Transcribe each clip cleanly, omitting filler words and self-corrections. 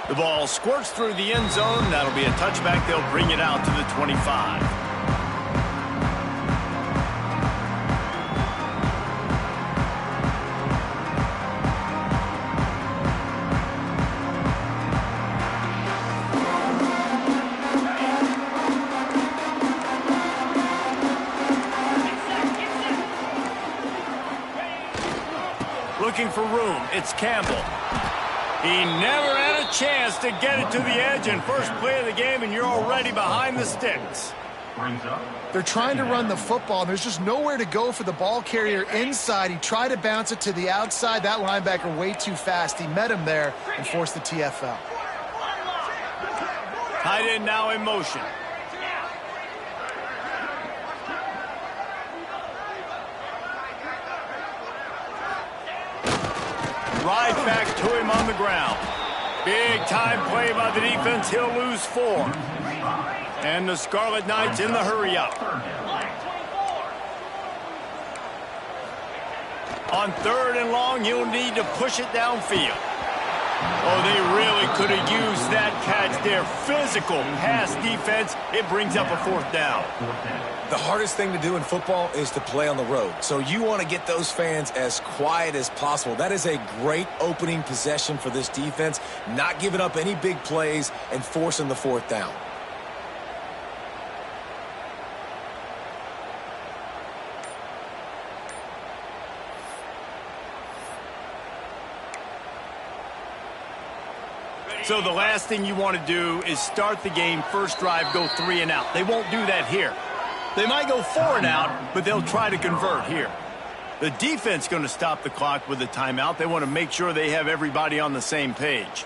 The ball squirts through the end zone. That'll be a touchback. They'll bring it out to the 25. Looking for room. It's Campbell. He never had a chance to get it to the edge, and first play of the game, and you're already behind the sticks. They're trying to run the football, and there's just nowhere to go for the ball carrier inside. He tried to bounce it to the outside. That linebacker way too fast. He met him there and forced the TFL. Tight end now in motion. Right back to him on the ground. Big time play by the defense. He'll lose 4. And the Scarlet Knights in the hurry up. On 3rd and long, you'll need to push it downfield. Oh, they really could have used that catch there. Physical pass defense. It brings up a 4th down. The hardest thing to do in football is to play on the road. So you want to get those fans as quiet as possible. That is a great opening possession for this defense. Not giving up any big plays and forcing the 4th down. So the last thing you want to do is start the game, first drive, go 3 and out. They won't do that here. They might go 4 and out, but they'll try to convert here. The defense going to stop the clock with a timeout. They want to make sure they have everybody on the same page.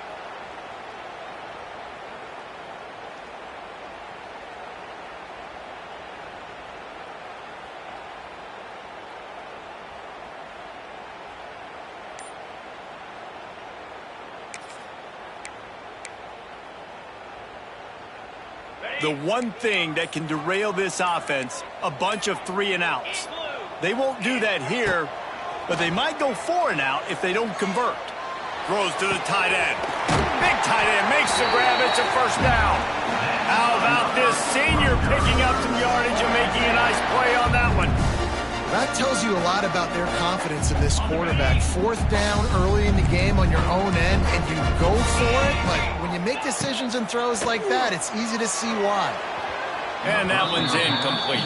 The one thing that can derail this offense, a bunch of 3 and outs. They won't do that here, but they might go 4 and out if they don't convert. Throws to the tight end. Big tight end makes the grab. It's a first down. How about this senior picking up some yardage and making a nice play on that one? That tells you a lot about their confidence in this quarterback. 4th down early in the game on your own end, and you go for it, but when you make decisions and throws like that, it's easy to see why. And that one's incomplete.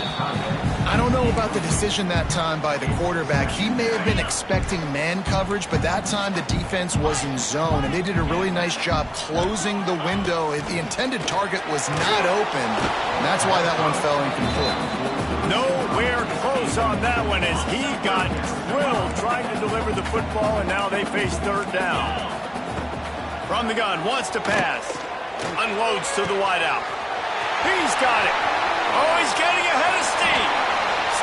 I don't know about the decision that time by the quarterback. He may have been expecting man coverage, but that time the defense was in zone, and they did a really nice job closing the window. The intended target was not open, and that's why that one fell incomplete. Nowhere close on that one as he got drilled trying to deliver the football, and now they face 3rd down. From the gun, wants to pass. Unloads to the wideout. He's got it. Oh, he's getting ahead of steam.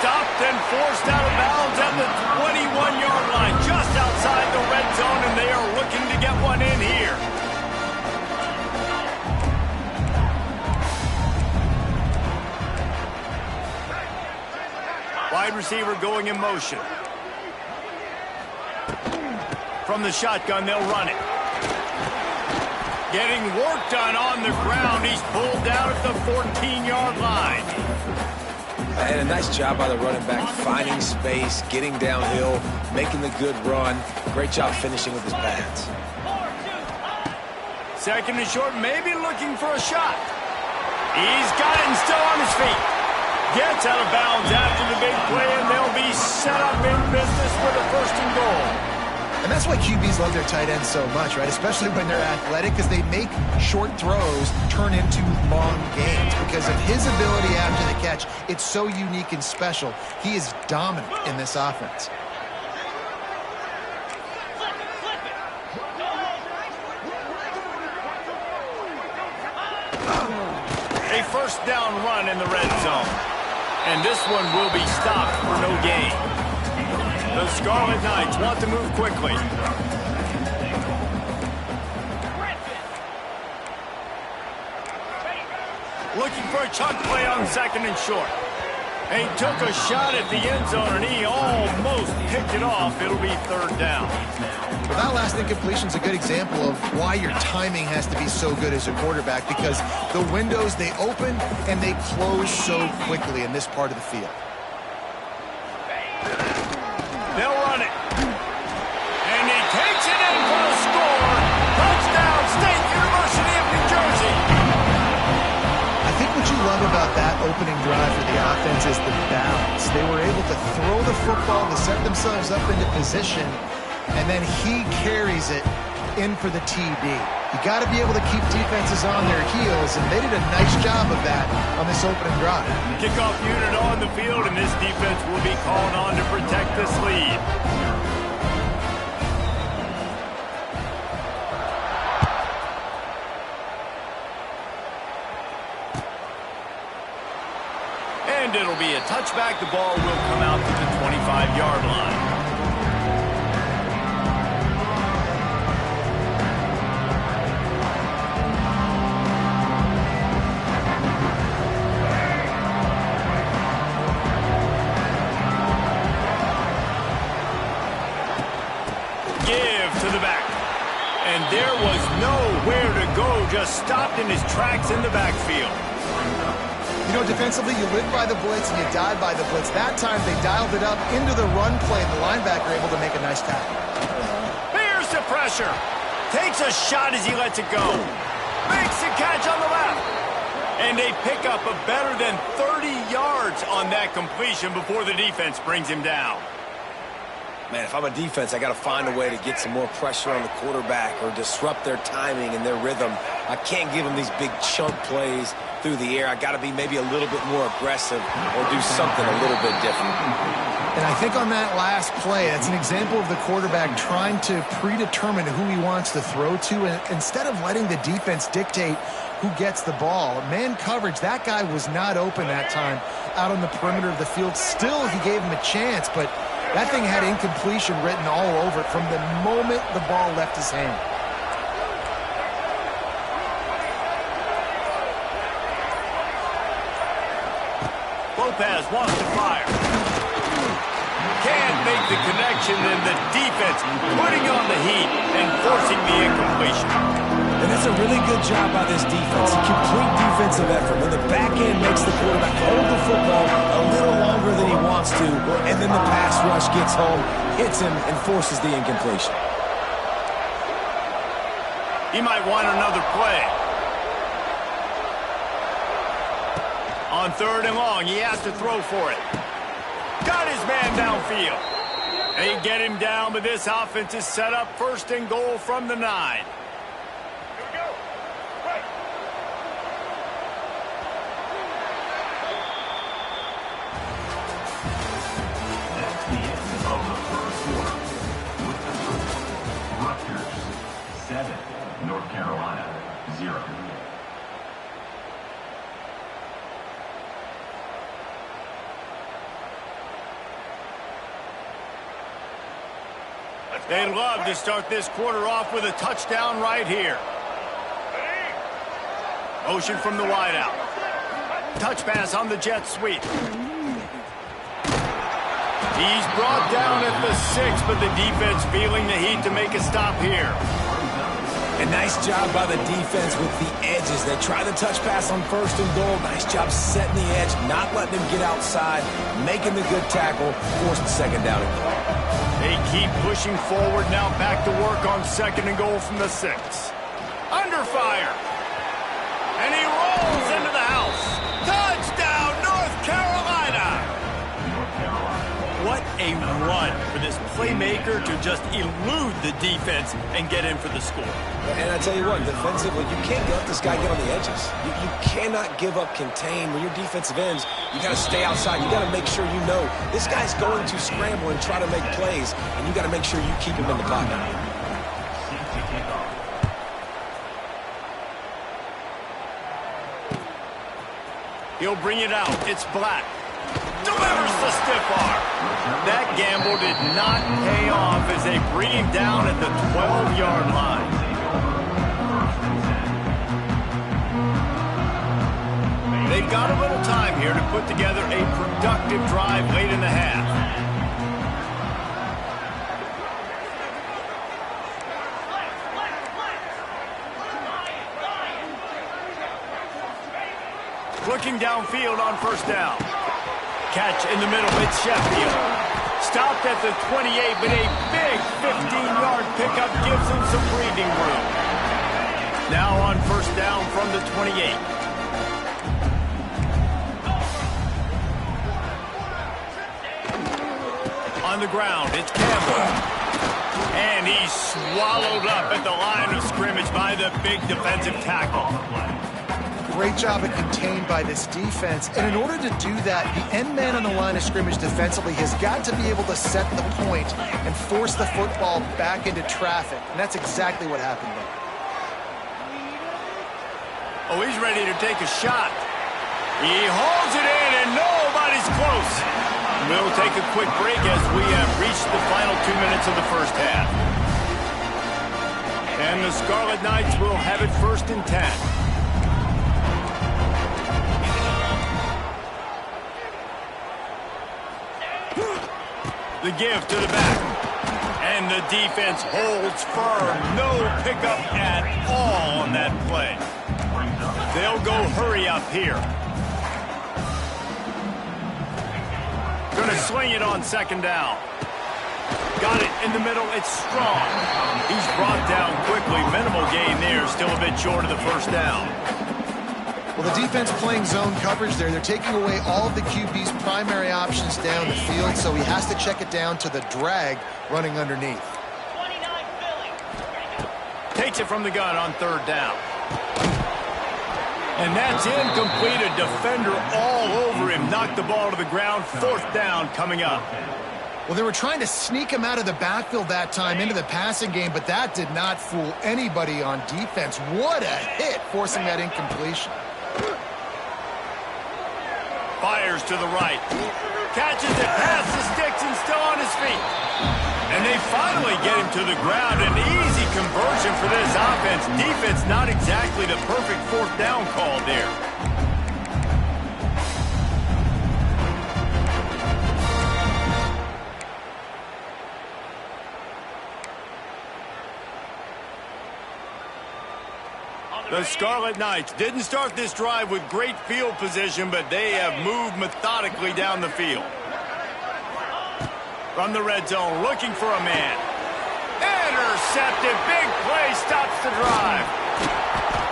Stopped and forced out of bounds at the 21-yard line, just outside the red zone, and they are looking to get one in here. Wide receiver going in motion. From the shotgun, they'll run it. Getting work done on the ground. He's pulled down at the 14-yard line. And a nice job by the running back, finding space, getting downhill, making the good run. Great job finishing with his pads. 2nd and short, maybe looking for a shot. He's got it and still on his feet. Gets out of bounds after the big play, and they'll be set up in business with a 1st and goal. And that's why QBs love their tight ends so much, right? Especially when they're athletic, because they make short throws turn into long gains. Because of his ability after the catch, it's so unique and special. He is dominant in this offense. A 1st down run in the red zone. And this one will be stopped for no gain. The Scarlet Knights want to move quickly. Looking for a chunk play on 2nd and short. He took a shot at the end zone, and he almost picked it off. It'll be third down. Well, that last incompletion is a good example of why your timing has to be so good as a quarterback, because the windows, they open and they close so quickly in this part of the field. They'll run it. And he takes it in for a score. Touchdown, State University of New Jersey. I think what you love about that opening drive for the offense is the balance. They were able to throw the football to set themselves up into position, and then he carries it in for the TD. You got to be able to keep defenses on their heels, and they did a nice job of that on this opening drive. Kickoff unit on the field, and this defense will be called on to protect this lead. And it'll be a touchback. The ball will come out to the 25-yard line. Give to the back. And there was nowhere to go, just stopped in his tracks in the backfield. You know, defensively, you live by the blitz and you die by the blitz. That time, they dialed it up into the run play, and the linebacker able to make a nice tackle. Here's the pressure. Takes a shot as he lets it go. Makes the catch on the left. And they pick up a better than 30 yards on that completion before the defense brings him down. Man, if I'm a defense, I got to find a way to get some more pressure on the quarterback or disrupt their timing and their rhythm. I can't give them these big chunk plays through the air. I got to be maybe a little bit more aggressive or do something a little bit different. And I think on that last play, that's an example of the quarterback trying to predetermine who he wants to throw to, and instead of letting the defense dictate who gets the ball. Man coverage, that guy was not open that time out on the perimeter of the field. Still, he gave him a chance, but that thing had incompletion written all over it from the moment the ball left his hand. Lopez wants to fire. Can't make the connection, and the defense putting on the heat and forcing the incompletion. And that's a really good job by this defense. A complete defensive effort. When the back end makes the quarterback hold the football a little longer than he wants to, and then the pass rush gets home, hits him, and forces the incompletion. He might want another play. On third and long, he has to throw for it. Got his man downfield. They get him down, but this offense is set up first and goal from the 9. North Carolina, 0. They'd love to start this quarter off with a touchdown right here. Motion from the wideout. Touch pass on the jet sweep. He's brought down at the 6, but the defense feeling the heat to make a stop here. A nice job by the defense with the edges. They try the touch pass on first and goal. Nice job setting the edge, not letting him get outside, making the good tackle, forced the second down and goal. They keep pushing forward, now back to work on second and goal from the 6. Under fire. And he rolls into the house. Touchdown, North Carolina. What a run for this playmaker to just elude the defense and get in for the score. And I tell you what, defensively, you can't let this guy get on the edges. You cannot give up contain. When your defensive ends, you got to stay outside. You got to make sure you know this guy's going to scramble and try to make plays, and you got to make sure you keep him in the pocket. He'll bring it out. It's Black. Delivers the stiff arm. That gamble did not pay off as they bring him down at the 12-yard line. They they've got a little time here to put together a productive drive late in the half. Looking downfield on first down. Catch in the middle, it's Sheffield. Stopped at the 28, but a big 15-yard pickup gives him some breathing room. Now on first down from the 28. On the ground, it's Campbell. And he's swallowed up at the line of scrimmage by the big defensive tackle. Great job of contained by this defense. And in order to do that, the end man on the line of scrimmage defensively has got to be able to set the point and force the football back into traffic. And that's exactly what happened there. Oh, he's ready to take a shot. He holds it in, and nobody's close. We'll take a quick break as we have reached the final 2 minutes of the first half. And the Scarlet Knights will have it 1st and 10. The give to the back. And the defense holds firm. No pickup at all on that play. They'll go hurry up here. Going to swing it on 2nd down. Got it in the middle. It's Strong. He's brought down quickly. Minimal gain there. Still a bit short of the 1st down. Well, the defense playing zone coverage there. They're taking away all of the QB's primary options down the field, so he has to check it down to the drag running underneath. Takes it from the gun on 3rd down. And that's incomplete. A defender all over him. Knocked the ball to the ground. 4th down coming up. Well, they were trying to sneak him out of the backfield that time into the passing game, but that did not fool anybody on defense. What a hit, forcing that incompletion. Fires to the right. Catches it past the sticks and still on his feet. And they finally get him to the ground. An easy conversion for this offense. Defense not exactly the perfect 4th down call there. The Scarlet Knights didn't start this drive with great field position, but they have moved methodically down the field. From the red zone, looking for a man. Intercepted. Big play stops the drive.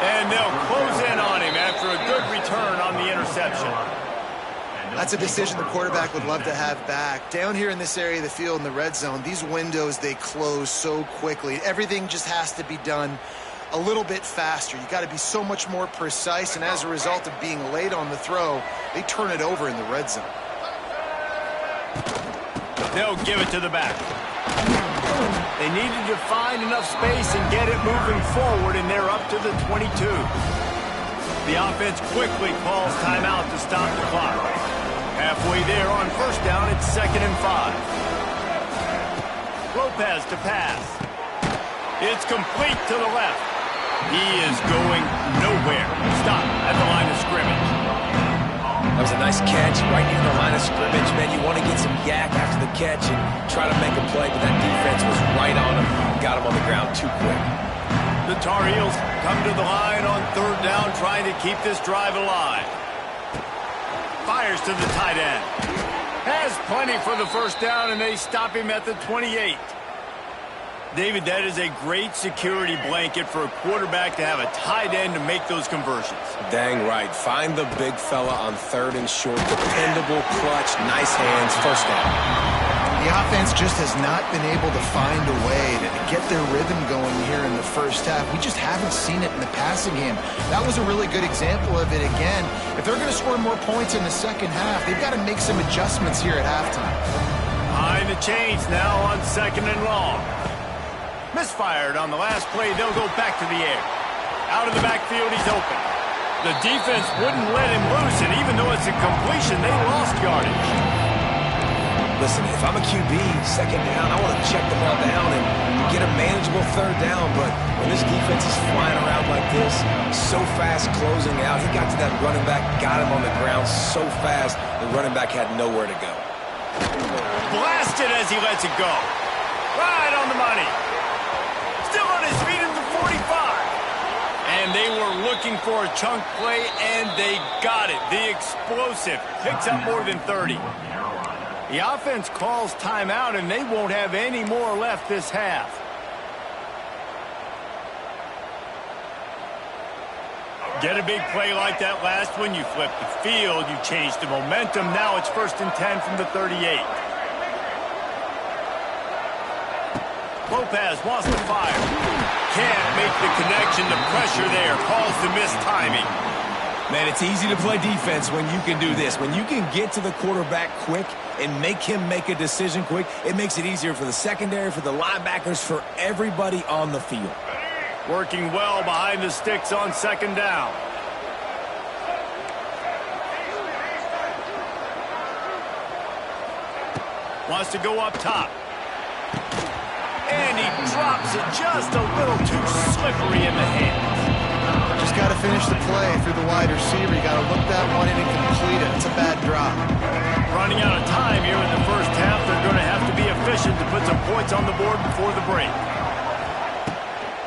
And they'll close in on him after a good return on the interception. That's a decision the quarterback would love to have back. Down here in this area of the field in the red zone, these windows, they close so quickly. Everything just has to be done a little bit faster. You got to be so much more precise, and as a result of being late on the throw, they turn it over in the red zone. They'll give it to the back. They needed to find enough space and get it moving forward, and they're up to the 22. The offense quickly calls timeout to stop the clock. Halfway there on 1st down, it's 2nd and 5. Lopez to pass. It's complete to the left. He is going nowhere. Stop at the line of scrimmage. That was a nice catch right near the line of scrimmage. Man, you want to get some yak after the catch and try to make a play, but that defense was right on him. Got him on the ground too quick. The Tar Heels come to the line on 3rd down, trying to keep this drive alive. Fires to the tight end. Has plenty for the 1st down, and they stop him at the 28. David, that is a great security blanket for a quarterback to have a tight end to make those conversions. Dang right. Find the big fella on 3rd and short. Dependable, clutch, nice hands, 1st down. The offense just has not been able to find a way to get their rhythm going here in the 1st half. We just haven't seen it in the passing game. That was a really good example of it again. If they're going to score more points in the 2nd half, they've got to make some adjustments here at halftime. Behind the chains now on 2nd and long. Misfired on the last play. They'll go back to the air. Out of the backfield, he's open. The defense wouldn't let him loose, and even though it's a completion, they lost yardage. Listen, if I'm a QB, 2nd down, I want to check the ball down and get a manageable third down, but when this defense is flying around like this, so fast closing out, he got to that running back, got him on the ground so fast, the running back had nowhere to go. Blasted as he lets it go. Right on the money. Still on his feet at the 45. And they were looking for a chunk play, and they got it. The explosive picks up more than 30. The offense calls timeout, and they won't have any more left this half. Get a big play like that last one, you flip the field, you change the momentum. Now it's 1st and 10 from the 38. Lopez wants to fire. Can't make the connection. The pressure there calls the missed timing. Man, it's easy to play defense when you can do this. When you can get to the quarterback quick and make him make a decision quick, it makes it easier for the secondary, for the linebackers, for everybody on the field. Working well behind the sticks on 2nd down. Wants to go up top. And he drops it just a little too slippery in the hand. Just got to finish the play through the wide receiver. You got to look that one in and complete it. It's a bad drop. Running out of time here in the first half. They're going to have to be efficient to put some points on the board before the break.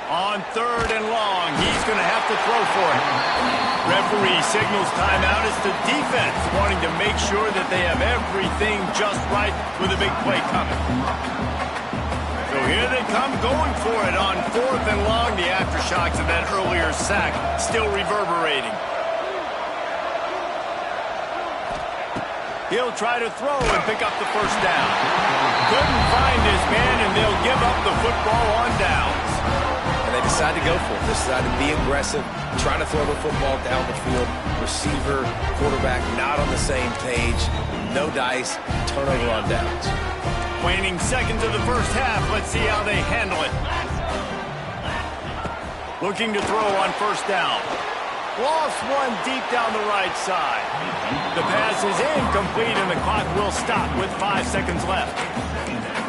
On 3rd and long, he's going to have to throw for it. Referee signals timeout. It's the defense wanting to make sure that they have everything just right with a big play coming. So here they come going for it on 4th and long. The aftershocks of that earlier sack still reverberating. He'll try to throw and pick up the 1st down. Couldn't find his man, and they'll give up the football on downs. And they decide to go for it. They decide to be aggressive, trying to throw the football down the field. Receiver, quarterback not on the same page. No dice, turnover on downs. Waning seconds of the first half. Let's see how they handle it. Looking to throw on 1st down. Lost one deep down the right side. The pass is incomplete, and the clock will stop with 5 seconds left.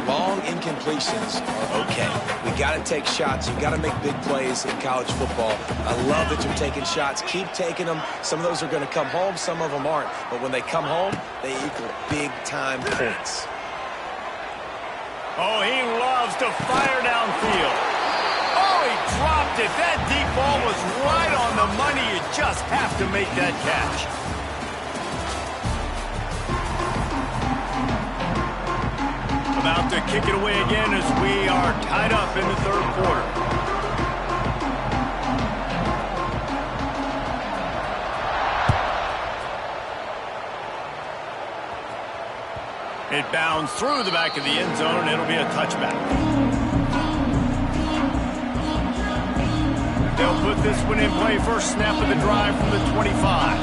Long incompletions are okay. We got to take shots. You got to make big plays in college football. I love that you're taking shots. Keep taking them. Some of those are going to come home. Some of them aren't. But when they come home, they equal big-time points. Oh, he loves to fire downfield. Oh, he dropped it. That deep ball was right on the money. You just have to make that catch. About to kick it away again as we are tied up in the 3rd quarter. It bounds through the back of the end zone, and it'll be a touchback. They'll put this one in play. First snap of the drive from the 25.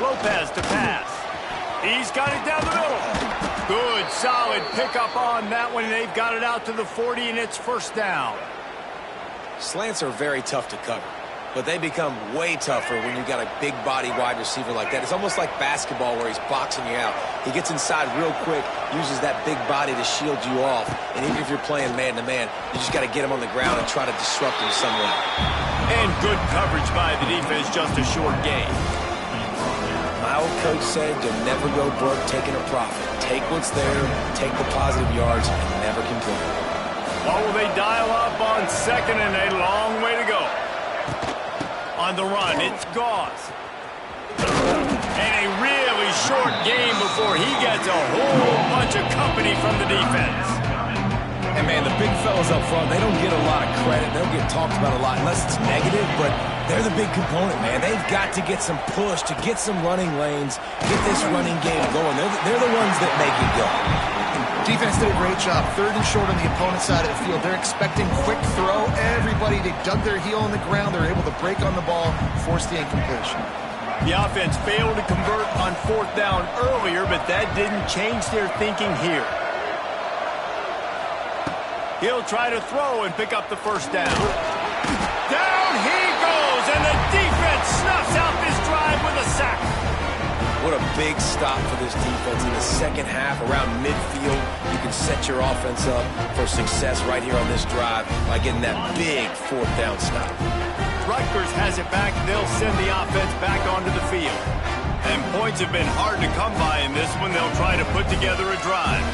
Lopez to pass. He's got it down the middle. Good, solid pickup on that one. They've got it out to the 40, and it's 1st down. Slants are very tough to cover, but they become way tougher when you've got a big body wide receiver like that. It's almost like basketball where he's boxing you out. He gets inside real quick, uses that big body to shield you off. And even if you're playing man-to-man, you just got to get him on the ground and try to disrupt him some way. And good coverage by the defense, just a short gain. My old coach said you'll never go broke taking a profit. Take what's there, take the positive yards, and never complain. What will they dial up on 2nd and a long way to go? On the run, it's Gauze. And a really short game before he gets a whole bunch of company from the defense. And, man, the big fellas up front, they don't get a lot of credit. They don't get talked about a lot unless it's negative, but they're the big component, man. They've got to get some push, to get some running lanes, get this running game going. They're the ones that make it go. Defense did a great job. 3rd and short on the opponent's side of the field. They're expecting quick throw. Everybody, they dug their heel on the ground. They're able to break on the ball, force the incompletion. The offense failed to convert on 4th down earlier, but that didn't change their thinking here. He'll try to throw and pick up the 1st down. Down he goes, and the defense snuffs out this drive with a sack. What a big stop for this defense in the second half around midfield. you can set your offense up for success right here on this drive by getting that big fourth down stop. Rutgers has it back. They'll send the offense back onto the field. And points have been hard to come by in this one. They'll try to put together a drive.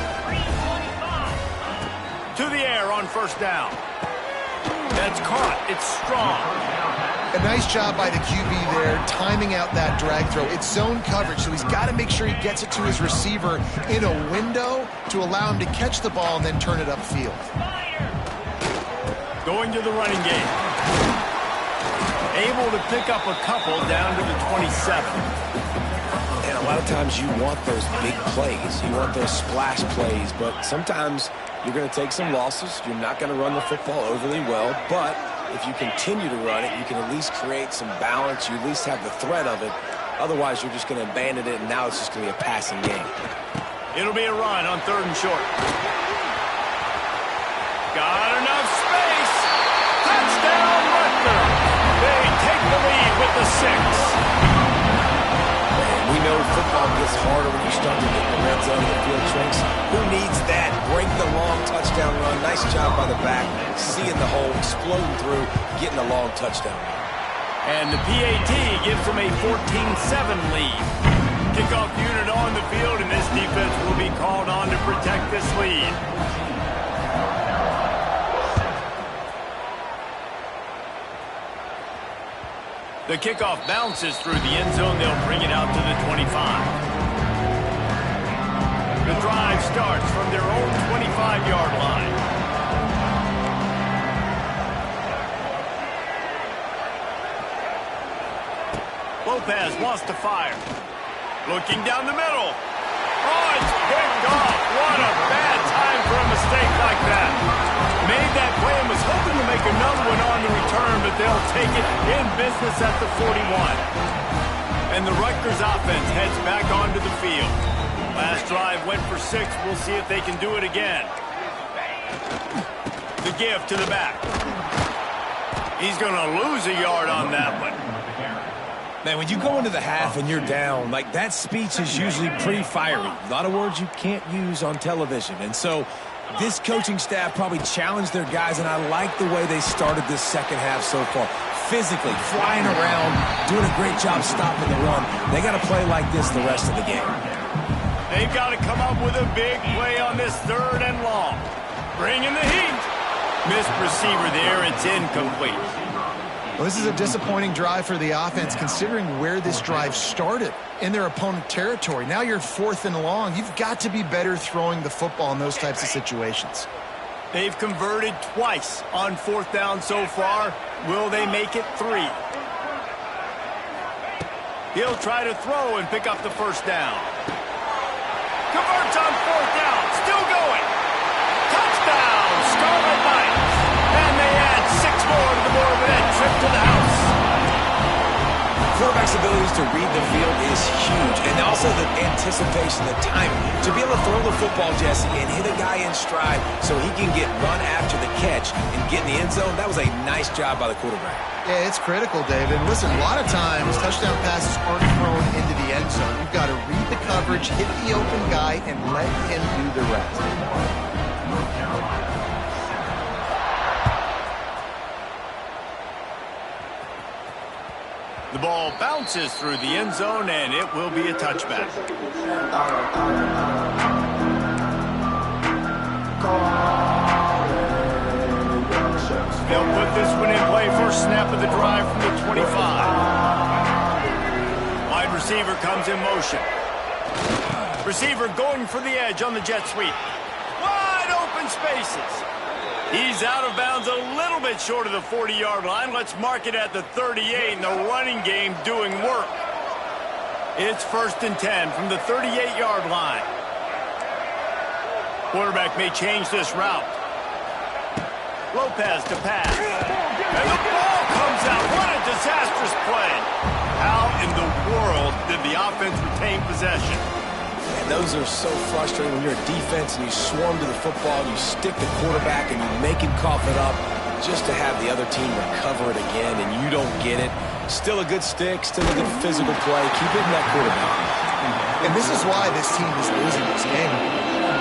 To the air on first down. That's caught. It's strong. A nice job by the QB there, timing out that drag throw. It's zone coverage, so he's got to make sure he gets it to his receiver in a window to allow him to catch the ball and then turn it upfield. Going to the running game. Able to pick up a couple down to the 27. And a lot of times you want those big plays. You want those splash plays, but sometimes you're going to take some losses. You're not going to run the football overly well, but if you continue to run it, you can at least create some balance. You at least have the threat of it. Otherwise, you're just going to abandon it, and now it's just going to be a passing game. It'll be a run on 3rd and short. Got enough space. Touchdown, Rutgers. They take the lead with the 6. We know football gets harder when you start to get in the red zone and the field shrinks. Who needs that? Break the long touchdown run. Nice job by the back. Seeing the hole, exploding through, getting a long touchdown. And the PAT gives them a 14-7 lead. Kickoff unit on the field, and this defense will be called on to protect this lead. The kickoff bounces through the end zone. They'll bring it out to the 25. The drive starts from their own 25-yard line. Lopez wants to fire. Looking down the middle. Oh, it's picked off. What a bad time for a mistake like that. Made that play and was hoping to make another one on the return, but they'll take it in business at the 41. And the Rutgers offense heads back onto the field. Last drive went for 6. We'll see if they can do it again. The give to the back. He's going to lose a yard on that one. Man, when you go into the half and you're down, like that speech is usually pretty fiery. A lot of words you can't use on television. And so this coaching staff probably challenged their guys, and I like the way they started this second half so far. Physically, flying around, doing a great job stopping the run. They got to play like this the rest of the game. They've got to come up with a big play on this 3rd and long. Bring in the heat. Missed receiver there. It's incomplete. Well, this is a disappointing drive for the offense, considering where this drive started in their opponent territory. Now you're 4th and long. You've got to be better throwing the football in those types of situations. They've converted twice on 4th down so far. Will they make it 3? He'll try to throw and pick up the 1st down. Converts on 4th down. Still going. Touchdown, Scarlet Knights. And they add 6 more to the board with that trip to the house. Quarterback's abilities to read the field is huge, and also the anticipation, the timing. To be able to throw the football, Jesse, and hit a guy in stride so he can get run after the catch and get in the end zone, that was a nice job by the quarterback. Yeah, it's critical, David. Listen, a lot of times touchdown passes aren't thrown into the end zone. You've got to read the coverage, hit the open guy, and let him do the rest. The ball bounces through the end zone, and it will be a touchback. They'll put this one in play. First snap of the drive from the 25. Wide receiver comes in motion. Receiver going for the edge on the jet sweep. Wide open spaces. He's out of bounds a little bit short of the 40-yard line. Let's mark it at the 38, and the running game doing work. It's 1st and 10 from the 38-yard line. Quarterback may change this route. Lopez to pass. And the ball comes out. What a disastrous play. How in the world did the offense retain possession? And those are so frustrating when you're a defense and you swarm to the football, you stick the quarterback and you make him cough it up just to have the other team recover it again, and you don't get it. Still a good stick, still a good physical play. Keep hitting that quarterback. And this is why this team is losing this game.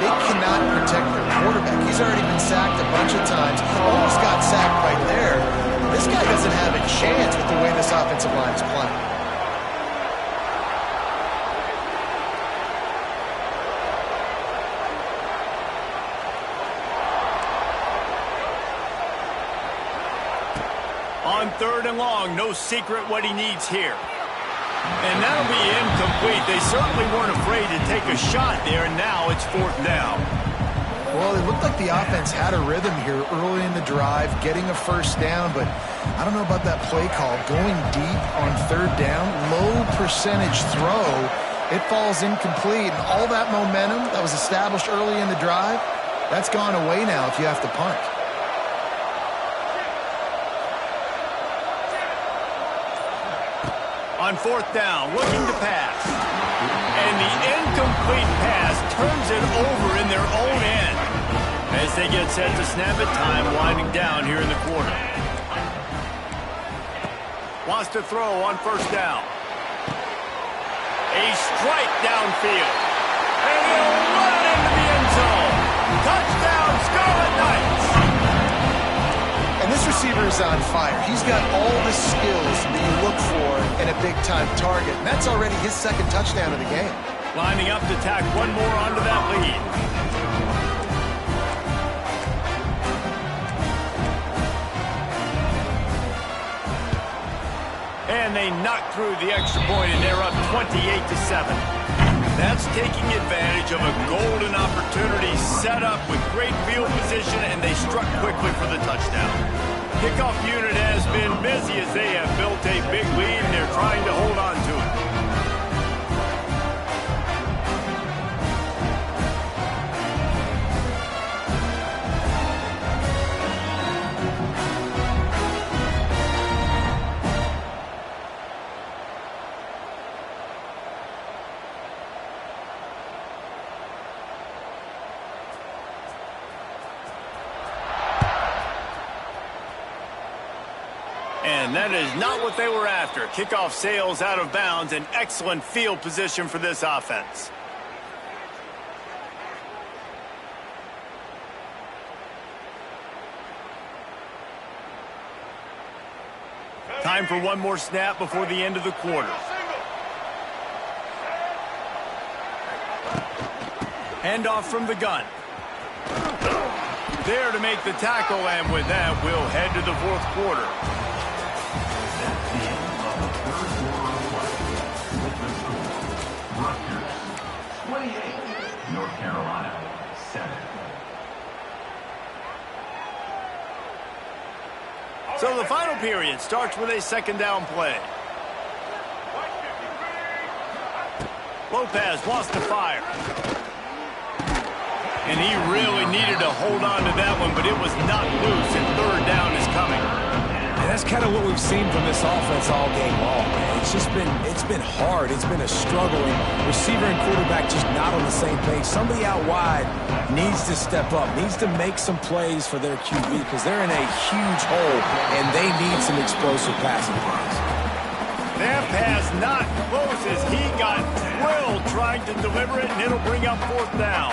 they cannot protect their quarterback. He's already been sacked a bunch of times. Almost got sacked right there. This guy doesn't have a chance with the way this offensive line is playing. On 3rd and long, no secret what he needs here. And that'll be incomplete. They certainly weren't afraid to take a shot there, and now it's 4th down. Well, it looked like the offense had a rhythm here early in the drive, getting a 1st down, but I don't know about that play call. Going deep on 3rd down, low percentage throw, it falls incomplete, and all that momentum that was established early in the drive, that's gone away now if you have to punt. On 4th down, looking to pass. And the incomplete pass turns it over in their own end. As they get set to snap it, time winding down here in the quarter. Wants to throw on 1st down. A strike downfield. And he'll run it into the end zone. Touchdown, Scarlet Knights! And this receiver is on fire. He's got all the skills that you look for in a big-time target. And that's already his 2nd touchdown of the game. Lining up to tack one more onto that lead. And they knock through the extra point, and they're up 28-7. That's taking advantage of a golden opportunity set up with great field position, and they struck quickly for the touchdown. Kickoff unit has been busy as they have built a big lead, and they're trying to hold on to it. And that is not what they were after. Kickoff sails out of bounds, and excellent field position for this offense. Time for one more snap before the end of the quarter. Handoff from the gun. There to make the tackle, and with that, we'll head to the 4th quarter. North Carolina, 7. So the final period starts with a 2nd down play. Lopez wants to fire. And he really needed to hold on to that one, but it was not loose, and 3rd down is coming. And that's kind of what we've seen from this offense all game long, man. It's been hard. It's been a struggle. And receiver and quarterback just not on the same page. Somebody out wide needs to step up, needs to make some plays for their QB because they're in a huge hole, and they need some explosive passing plays. That pass not close as he got drilled trying to deliver it, and it'll bring up 4th down.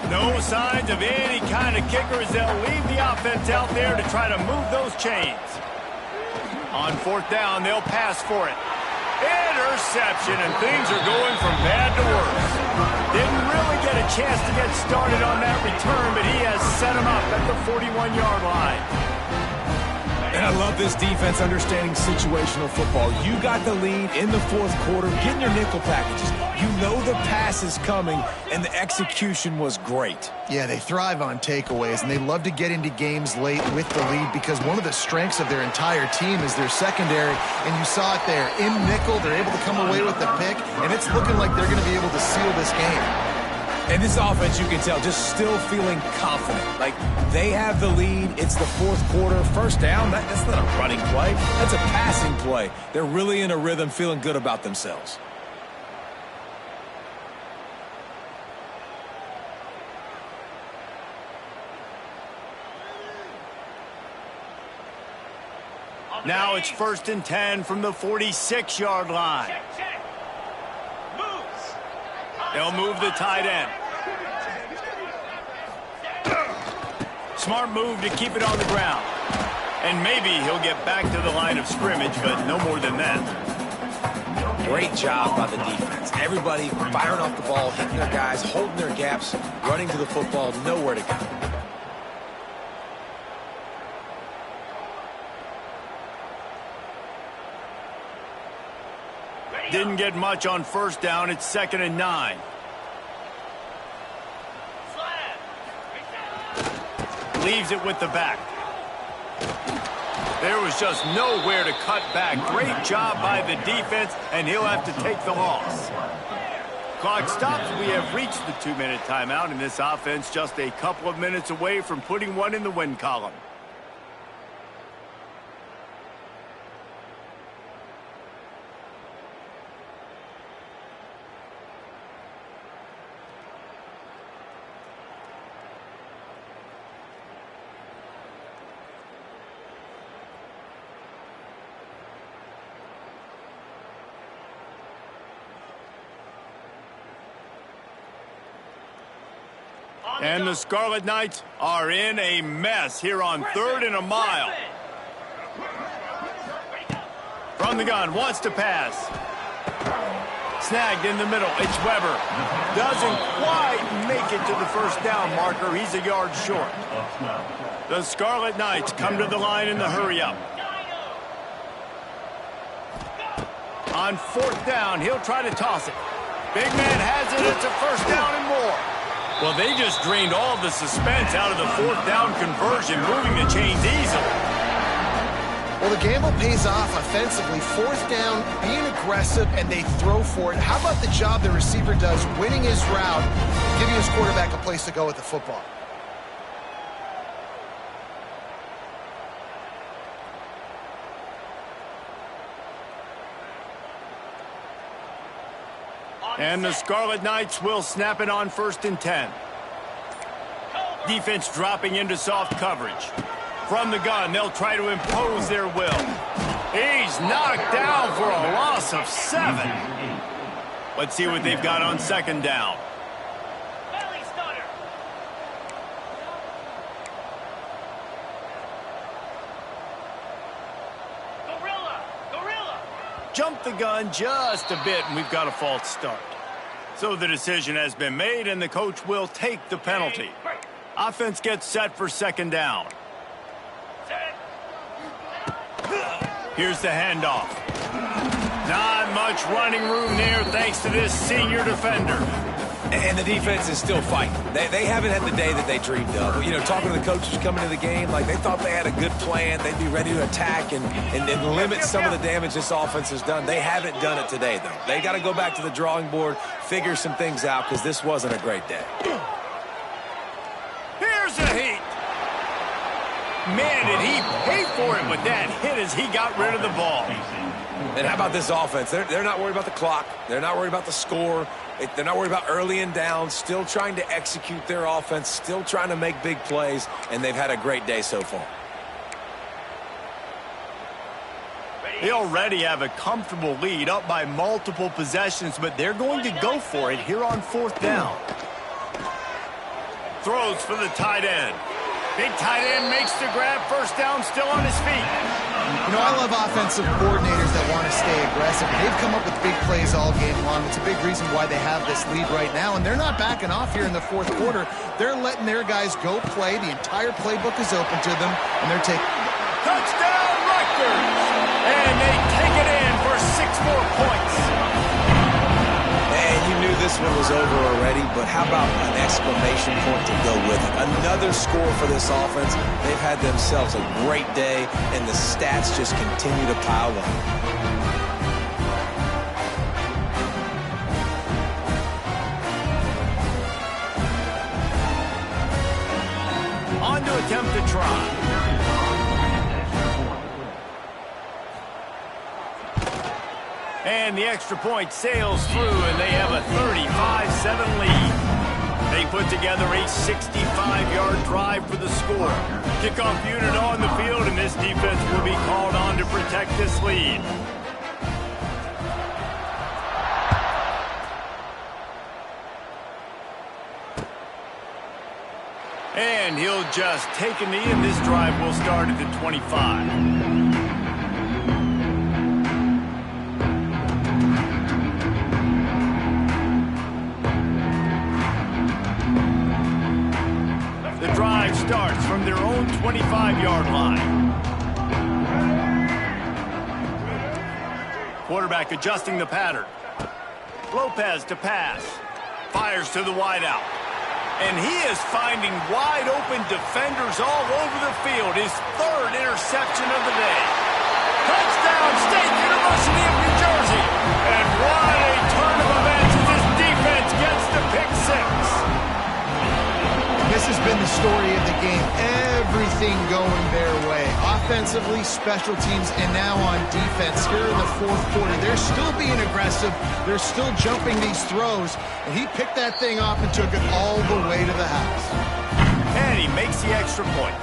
No signs of any kind of kickers. They'll leave the offense out there to try to move those chains. On 4th down, they'll pass for it. Interception, and things are going from bad to worse. Didn't really get a chance to get started on that return, but he has set him up at the 41-yard line. And I love this defense understanding situational football. You got the lead in the 4th quarter, getting your nickel packages. You know the pass is coming, and the execution was great. Yeah, they thrive on takeaways, and they love to get into games late with the lead because one of the strengths of their entire team is their secondary, and you saw it there. In nickel, they're able to come away with the pick, and it's looking like they're going to be able to seal this game. And this offense, you can tell, just still feeling confident. Like, they have the lead. It's the 4th quarter. 1st down, that's not a running play. That's a passing play. They're really in a rhythm, feeling good about themselves. Now it's 1st and 10 from the 46-yard line. They'll move the tight end. Smart move to keep it on the ground. And maybe he'll get back to the line of scrimmage, but no more than that. Great job by the defense. Everybody firing off the ball, hitting their guys, holding their gaps, running to the football, nowhere to go. Didn't get much on first down. It's 2nd and 9. Leaves it with the back. There was just nowhere to cut back. Great job by the defense, and he'll have to take the loss. Clock stops. We have reached the 2-minute timeout, and this offense just a couple of minutes away from putting one in the win column. And the Scarlet Knights are in a mess here on 3rd and a mile. From the gun, wants to pass. Snagged in the middle. It's Weber. Doesn't quite make it to the first down marker. He's a yard short. The Scarlet Knights come to the line in the hurry-up. On 4th down, he'll try to toss it. Big man has it. It's a first down and more. Well, they just drained all the suspense out of the 4th down conversion, moving the chains easily. Well, the gamble pays off offensively. 4th down, being aggressive, and they throw for it. How about the job the receiver does, winning his route, giving his quarterback a place to go with the football? And the Scarlet Knights will snap it on 1st and 10. Defense dropping into soft coverage. From the gun, they'll try to impose their will. He's knocked down for a loss of 7. Let's see what they've got on 2nd down. Jumped the gun just a bit, and we've got a false start. So the decision has been made, and the coach will take the penalty. Offense gets set for 2nd down. Here's the handoff. Not much running room there thanks to this senior defender. And the defense is still fighting. They haven't had the day that they dreamed of. You know, talking to the coaches coming to the game, like they thought they had a good plan. They'd be ready to attack and limit some of the damage this offense has done. They haven't done it today, though. They got to go back to the drawing board, figure some things out, because this wasn't a great day. Here's a heat. Man, did he pay for it with that hit as he got rid of the ball. And how about this offense? They're not worried about the clock. They're not worried about the score. They're not worried about early and down. Still trying to execute their offense. Still trying to make big plays. And they've had a great day so far. They already have a comfortable lead, up by multiple possessions, but they're going to go for it here on 4th down. Throws for the tight end. Big tight end makes the grab. First down, still on his feet. You know, I love offensive coordinators that want to stay aggressive. They've come up with big plays all game long. It's a big reason why they have this lead right now, and they're not backing off here in the 4th quarter. They're letting their guys go play. The entire playbook is open to them, and they're taking... Touchdown, Rutgers! And they take it in for 6 more points. And you knew this one was over already, but how about an exclamation point to go with it? Another score for this offense. They've had themselves a great day, and the stats just continue to pile up. On to attempt to try. And the extra point sails through, and they have a 35-7 lead. They put together a 65-yard drive for the score. Kickoff unit on the field, and this defense will be called on to protect this lead. And he'll just take a knee, and this drive will start at the 25. The drive starts from their own 25-yard line. Quarterback adjusting the pattern. Lopez to pass. Fires to the wideout. And he is finding wide-open defenders all over the field. His third interception of the day. Touchdown, State University of New Jersey. And what a turn of events as this defense gets the pick six. This has been the story of the game. Everything going their way. Offensively, special teams, and now on defense. Here in the fourth quarter, they're still being aggressive. They're still jumping these throws. And he picked that thing off and took it all the way to the house. And he makes the extra point.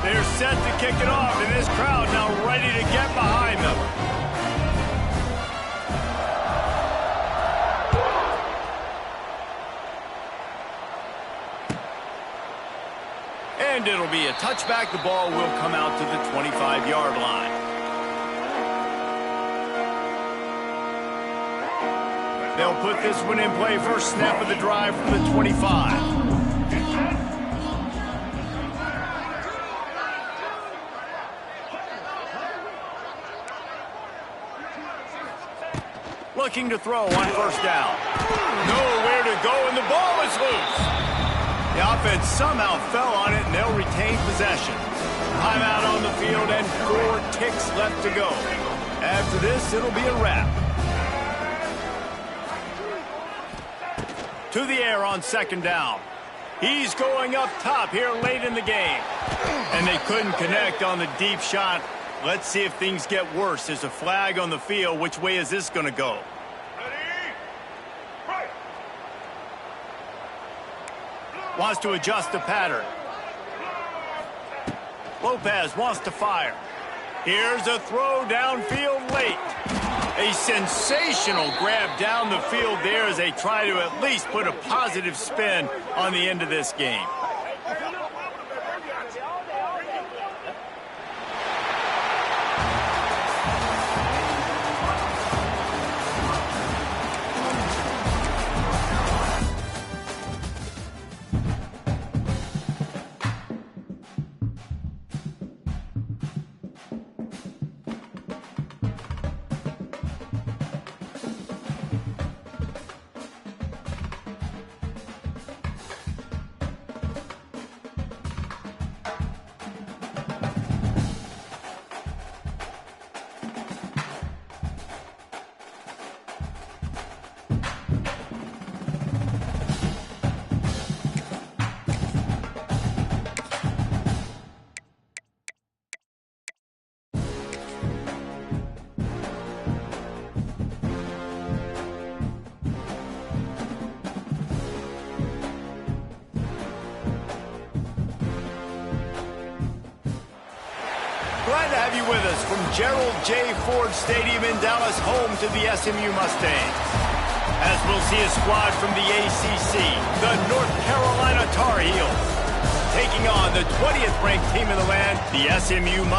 They're set to kick it off, and this crowd now ready to get behind them. And it'll be a touchback. The ball will come out to the 25-yard line. They'll put this one in play. First snap of the drive from the 25. Looking to throw on first down. Nowhere to go, and the ball is loose. The offense somehow fell on it, and they'll retain possession. Timeout on the field, and 4 ticks left to go. After this, it'll be a wrap. To the air on second down. He's going up top here late in the game. And they couldn't connect on the deep shot. Let's see if things get worse. There's a flag on the field. Which way is this going to go? Wants to adjust the pattern. Lopez wants to fire. Here's a throw downfield late. A sensational grab down the field there as they try to at least put a positive spin on the end of this game. Glad to have you with us from Gerald J. Ford Stadium in Dallas, home to the SMU Mustangs. As we'll see a squad from the ACC, the North Carolina Tar Heels, taking on the 20th ranked team in the land, the SMU Mustangs.